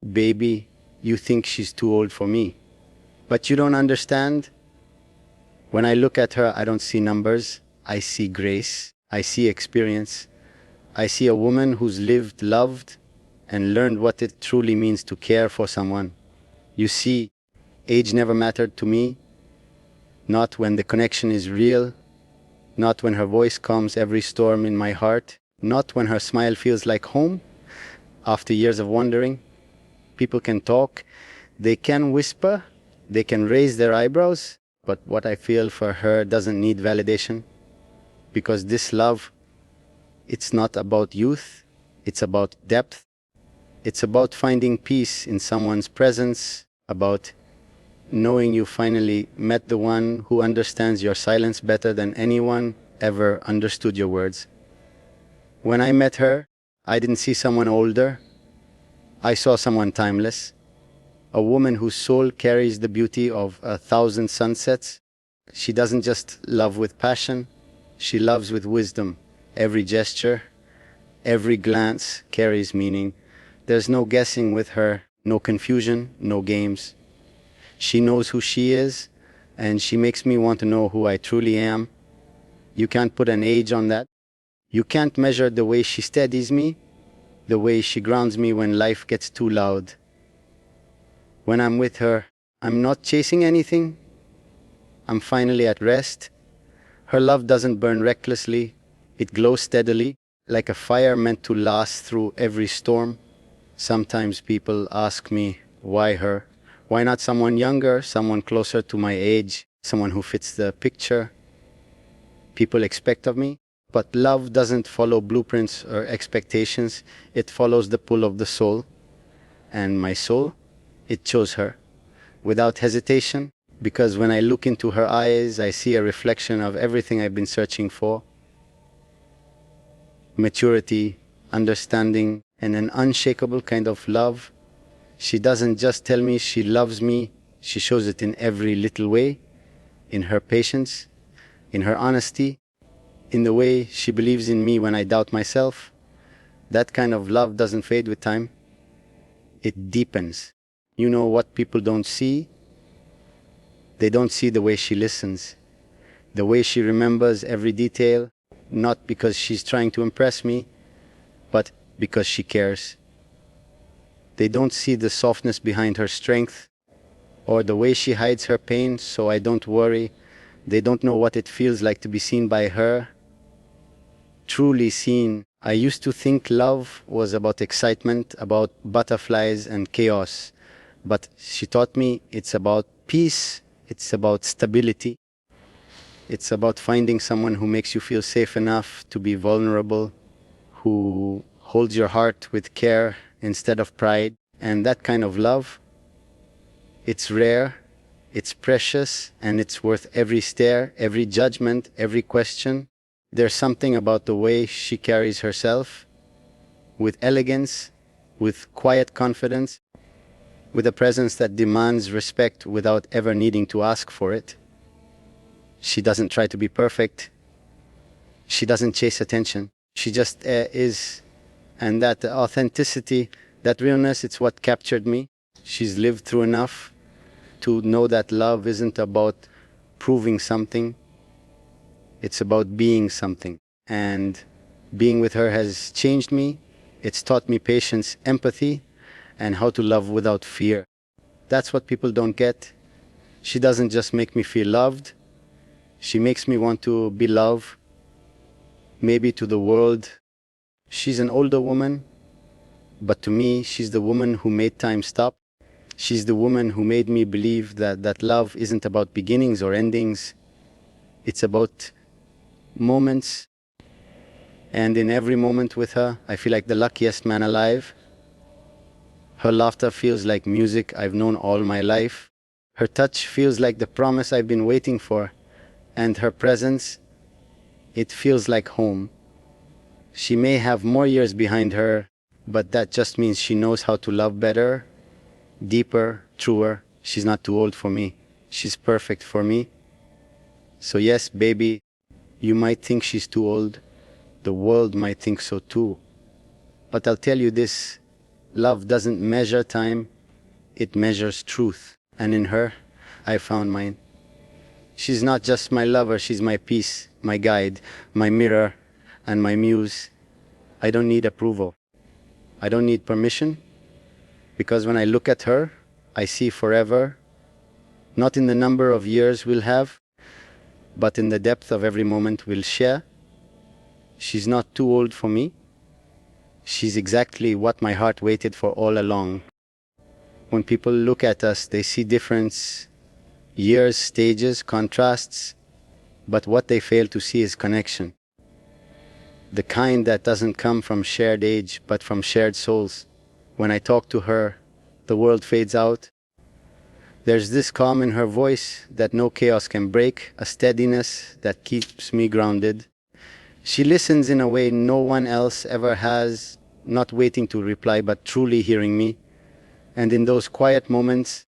Baby, you think she's too old for me. But you don't understand. When I look at her, I don't see numbers. I see grace. I see experience. I see a woman who's lived, loved, and learned what it truly means to care for someone. You see, age never mattered to me. Not when the connection is real. Not when her voice calms every storm in my heart. Not when her smile feels like home. After years of wandering, people can talk, they can whisper, they can raise their eyebrows, but what I feel for her doesn't need validation. Because this love, it's not about youth, it's about depth. It's about finding peace in someone's presence, about knowing you finally met the one who understands your silence better than anyone ever understood your words. When I met her, I didn't see someone older. I saw someone timeless, a woman whose soul carries the beauty of 1,000 sunsets. She doesn't just love with passion, she loves with wisdom. Every gesture, every glance carries meaning. There's no guessing with her, no confusion, no games. She knows who she is, and she makes me want to know who I truly am. You can't put an age on that. You can't measure the way she steadies me, the way she grounds me when life gets too loud. When I'm with her, I'm not chasing anything. I'm finally at rest. Her love doesn't burn recklessly. It glows steadily, like a fire meant to last through every storm. Sometimes people ask me, why her? Why not someone younger, someone closer to my age, someone who fits the picture people expect of me? But love doesn't follow blueprints or expectations. It follows the pull of the soul. And my soul, it chose her, without hesitation, because when I look into her eyes, I see a reflection of everything I've been searching for. Maturity, understanding, and an unshakable kind of love. She doesn't just tell me she loves me, she shows it in every little way, in her patience, in her honesty, in the way she believes in me when I doubt myself. That kind of love doesn't fade with time. It deepens. You know what people don't see? They don't see the way she listens, the way she remembers every detail, not because she's trying to impress me, but because she cares. They don't see the softness behind her strength, or the way she hides her pain so I don't worry. They don't know what it feels like to be seen by her, truly seen. I used to think love was about excitement, about butterflies and chaos, but she taught me it's about peace, it's about stability, it's about finding someone who makes you feel safe enough to be vulnerable, who holds your heart with care instead of pride. And that kind of love, it's rare, it's precious, and it's worth every stare, every judgment, every question. There's something about the way she carries herself, with elegance, with quiet confidence, with a presence that demands respect without ever needing to ask for it. She doesn't try to be perfect. She doesn't chase attention. She just is. And that authenticity, that realness, it's what captured me. She's lived through enough to know that love isn't about proving something. It's about being something. And being with her has changed me. It's taught me patience, empathy, and how to love without fear. That's what people don't get. She doesn't just make me feel loved. She makes me want to be loved, maybe to the world. She's an older woman, but to me, she's the woman who made time stop. She's the woman who made me believe that love isn't about beginnings or endings. It's about moments. And in every moment with her, I feel like the luckiest man alive. Her laughter feels like music I've known all my life. Her touch feels like the promise I've been waiting for. And her presence, it feels like home. She may have more years behind her, but that just means she knows how to love better, deeper, truer. She's not too old for me. She's perfect for me. So yes, baby, you might think she's too old. The world might think so too. But I'll tell you this, Love doesn't measure time, it measures truth. And in her, I found mine. She's not just my lover, she's my peace, my guide, my mirror, and my muse. I don't need approval. I don't need permission, because when I look at her, I see forever, not in the number of years we'll have, but in the depth of every moment we'll share. She's not too old for me. She's exactly what my heart waited for all along. When people look at us, they see difference, years, stages, contrasts, but what they fail to see is connection. The kind that doesn't come from shared age, but from shared souls. When I talk to her, the world fades out. There's this calm in her voice that no chaos can break, a steadiness that keeps me grounded. She listens in a way no one else ever has, not waiting to reply, but truly hearing me. And in those quiet moments,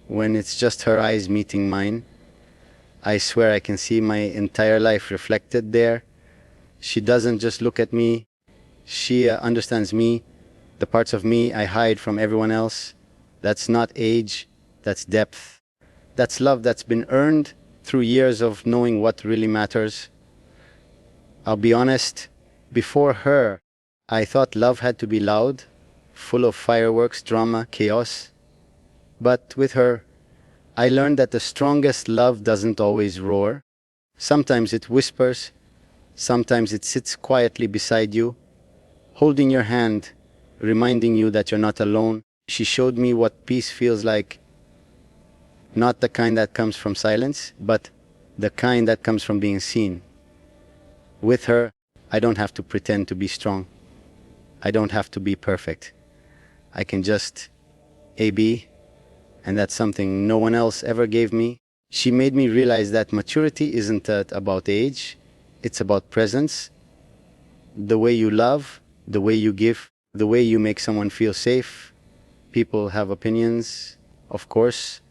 when it's just her eyes meeting mine, I swear I can see my entire life reflected there. She doesn't just look at me, she understands me, the parts of me I hide from everyone else. That's not age, that's depth. That's love that's been earned through years of knowing what really matters. I'll be honest, before her, I thought love had to be loud, full of fireworks, drama, chaos. But with her, I learned that the strongest love doesn't always roar. Sometimes it whispers, sometimes it sits quietly beside you, holding your hand, reminding you that you're not alone. She showed me what peace feels like, not the kind that comes from silence, but the kind that comes from being seen. With her, I don't have to pretend to be strong. I don't have to be perfect. I can just be, and that's something no one else ever gave me. She made me realize that maturity isn't about age, it's about presence. The way you love, the way you give, the way you make someone feel safe. People have opinions, of course.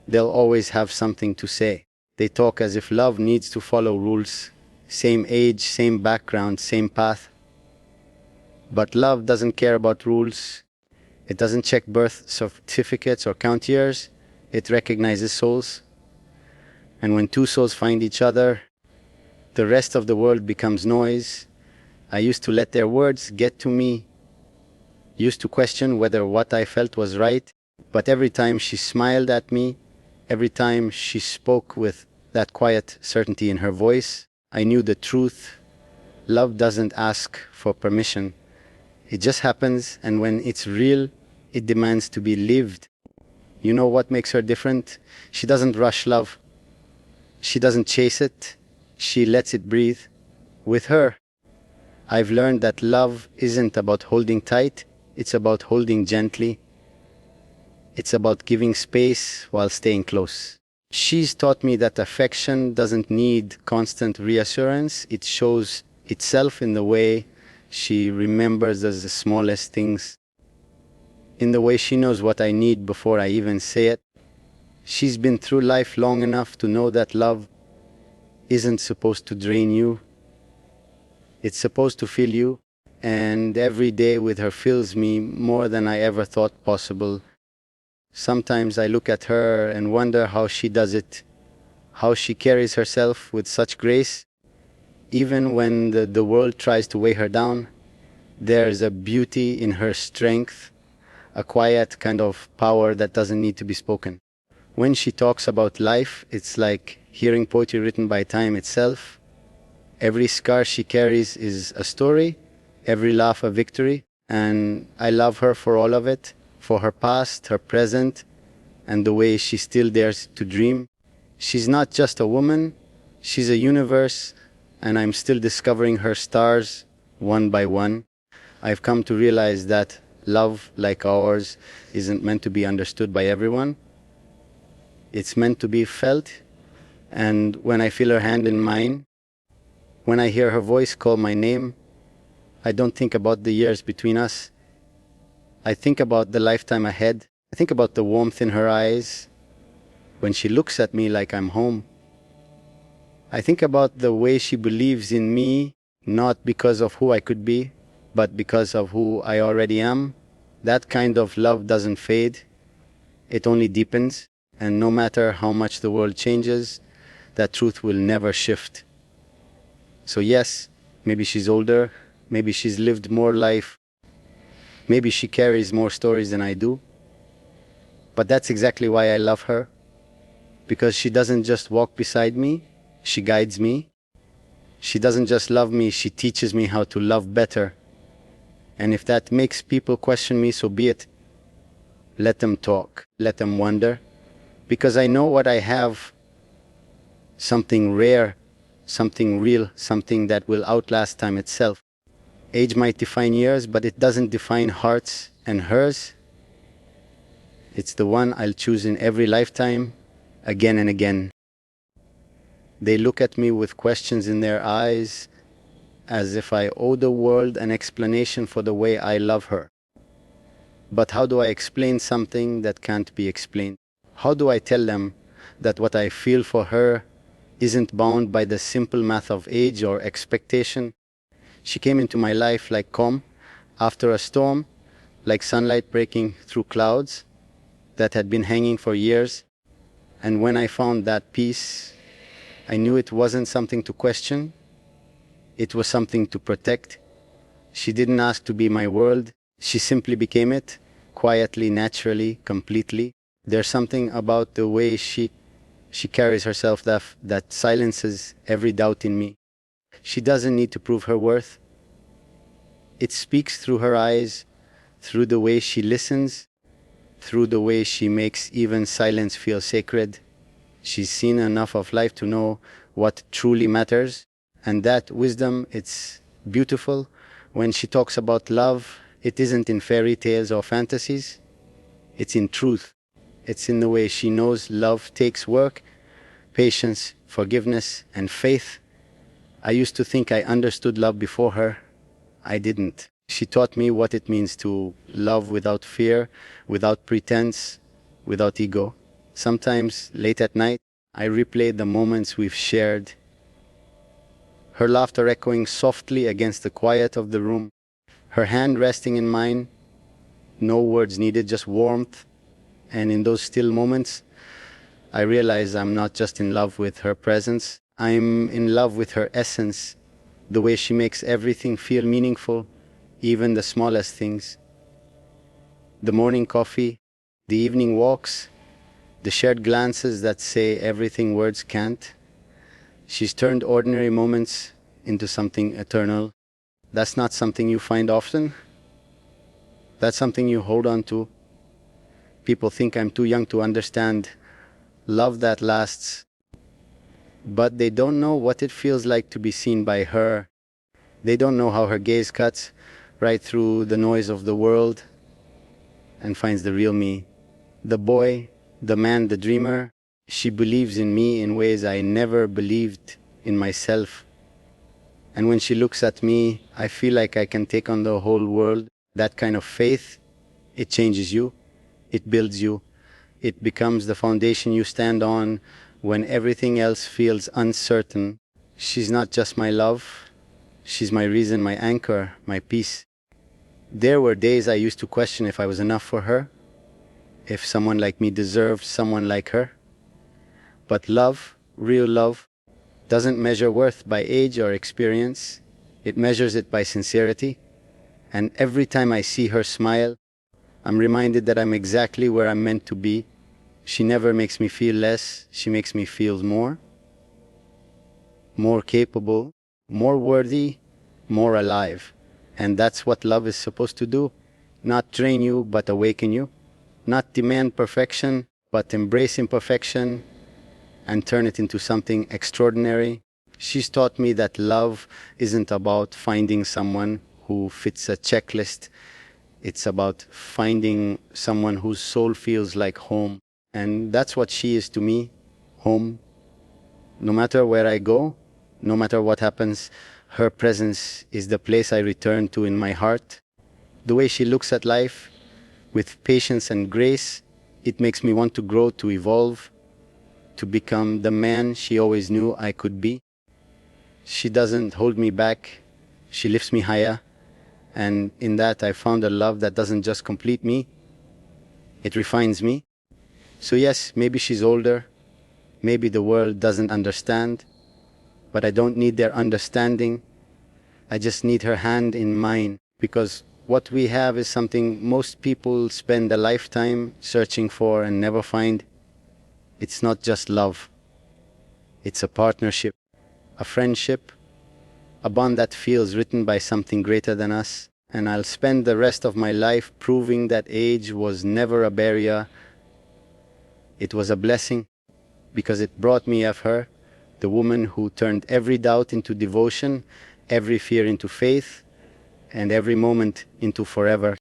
They'll always have something to say. They talk as if love needs to follow rules. Same age, same background, same path. But love doesn't care about rules. It doesn't check birth certificates or count years. It recognizes souls. And when two souls find each other, the rest of the world becomes noise. I used to let their words get to me. Used to question whether what I felt was right. But every time she smiled at me, every time she spoke with that quiet certainty in her voice, I knew the truth. Love doesn't ask for permission. It just happens, and when it's real, it demands to be lived. You know what makes her different? She doesn't rush love. She doesn't chase it. She lets it breathe. With her, I've learned that love isn't about holding tight, it's about holding gently. It's about giving space while staying close. She's taught me that affection doesn't need constant reassurance. It shows itself in the way she remembers the smallest things, in the way she knows what I need before I even say it. She's been through life long enough to know that love isn't supposed to drain you. It's supposed to fill you, and every day with her fills me more than I ever thought possible. Sometimes I look at her and wonder how she does it, how she carries herself with such grace. Even when the world tries to weigh her down, there's a beauty in her strength, a quiet kind of power that doesn't need to be spoken. When she talks about life, it's like hearing poetry written by time itself. Every scar she carries is a story, every laugh a victory, and I love her for all of it, for her past, her present, and the way she still dares to dream. She's not just a woman, she's a universe, and I'm still discovering her stars one by one. I've come to realize that love like ours isn't meant to be understood by everyone. It's meant to be felt, and when I feel her hand in mine, when I hear her voice call my name, I don't think about the years between us. I think about the lifetime ahead. I think about the warmth in her eyes when she looks at me like I'm home. I think about the way she believes in me, not because of who I could be, but because of who I already am. That kind of love doesn't fade, it only deepens, and no matter how much the world changes, that truth will never shift. So yes, maybe she's older, maybe she's lived more life, maybe she carries more stories than I do, but that's exactly why I love her, because she doesn't just walk beside me, she guides me. She doesn't just love me, she teaches me how to love better. And if that makes people question me, so be it. Let them talk, let them wonder, because I know what I have, something rare, something real, something that will outlast time itself. Age might define years, but it doesn't define hearts, and hers, it's the one I'll choose in every lifetime, again and again. They look at me with questions in their eyes, as if I owe the world an explanation for the way I love her. But how do I explain something that can't be explained? How do I tell them that what I feel for her isn't bound by the simple math of age or expectation? She came into my life like calm after a storm, like sunlight breaking through clouds that had been hanging for years. And when I found that peace, I knew it wasn't something to question, it was something to protect. She didn't ask to be my world, she simply became it, quietly, naturally, completely. There's something about the way she carries herself that silences every doubt in me. She doesn't need to prove her worth. It speaks through her eyes, through the way she listens, through the way she makes even silence feel sacred. She's seen enough of life to know what truly matters, and that wisdom, it's beautiful. When she talks about love, it isn't in fairy tales or fantasies, it's in truth. It's in the way she knows love takes work, patience, forgiveness, and faith. I used to think I understood love before her. I didn't. She taught me what it means to love without fear, without pretense, without ego. Sometimes, late at night, I replay the moments we've shared, her laughter echoing softly against the quiet of the room, her hand resting in mine, no words needed, just warmth. And in those still moments, I realize I'm not just in love with her presence, I'm in love with her essence, the way she makes everything feel meaningful, even the smallest things. The morning coffee, the evening walks, the shared glances that say everything words can't. She's turned ordinary moments into something eternal. That's not something you find often. That's something you hold on to. People think I'm too young to understand love that lasts, but they don't know what it feels like to be seen by her. They don't know how her gaze cuts right through the noise of the world and finds the real me. The boy, the man, the dreamer. She believes in me in ways I never believed in myself. And when she looks at me, I feel like I can take on the whole world. That kind of faith, it changes you, it builds you, it becomes the foundation you stand on when everything else feels uncertain. She's not just my love, she's my reason, my anchor, my peace. There were days I used to question if I was enough for her, if someone like me deserved someone like her. But love, real love, doesn't measure worth by age or experience. It measures it by sincerity. And every time I see her smile, I'm reminded that I'm exactly where I'm meant to be. She never makes me feel less. She makes me feel more capable, more worthy, more alive. And that's what love is supposed to do. Not drain you, but awaken you. Not demand perfection, but embrace imperfection and turn it into something extraordinary. She's taught me that love isn't about finding someone who fits a checklist. It's about finding someone whose soul feels like home. And that's what she is to me, home. No matter where I go, no matter what happens, her presence is the place I return to in my heart. The way she looks at life, with patience and grace, it makes me want to grow, to evolve, to become the man she always knew I could be. She doesn't hold me back, she lifts me higher, And in that I found a love that doesn't just complete me, it refines me. So yes, maybe she's older, maybe the world doesn't understand, but I don't need their understanding. I just need her hand in mine, because what we have is something most people spend a lifetime searching for and never find. It's not just love. It's a partnership, a friendship, a bond that feels written by something greater than us. And I'll spend the rest of my life proving that age was never a barrier. It was a blessing, because it brought me of her, the woman who turned every doubt into devotion, every fear into faith, and every moment into forever.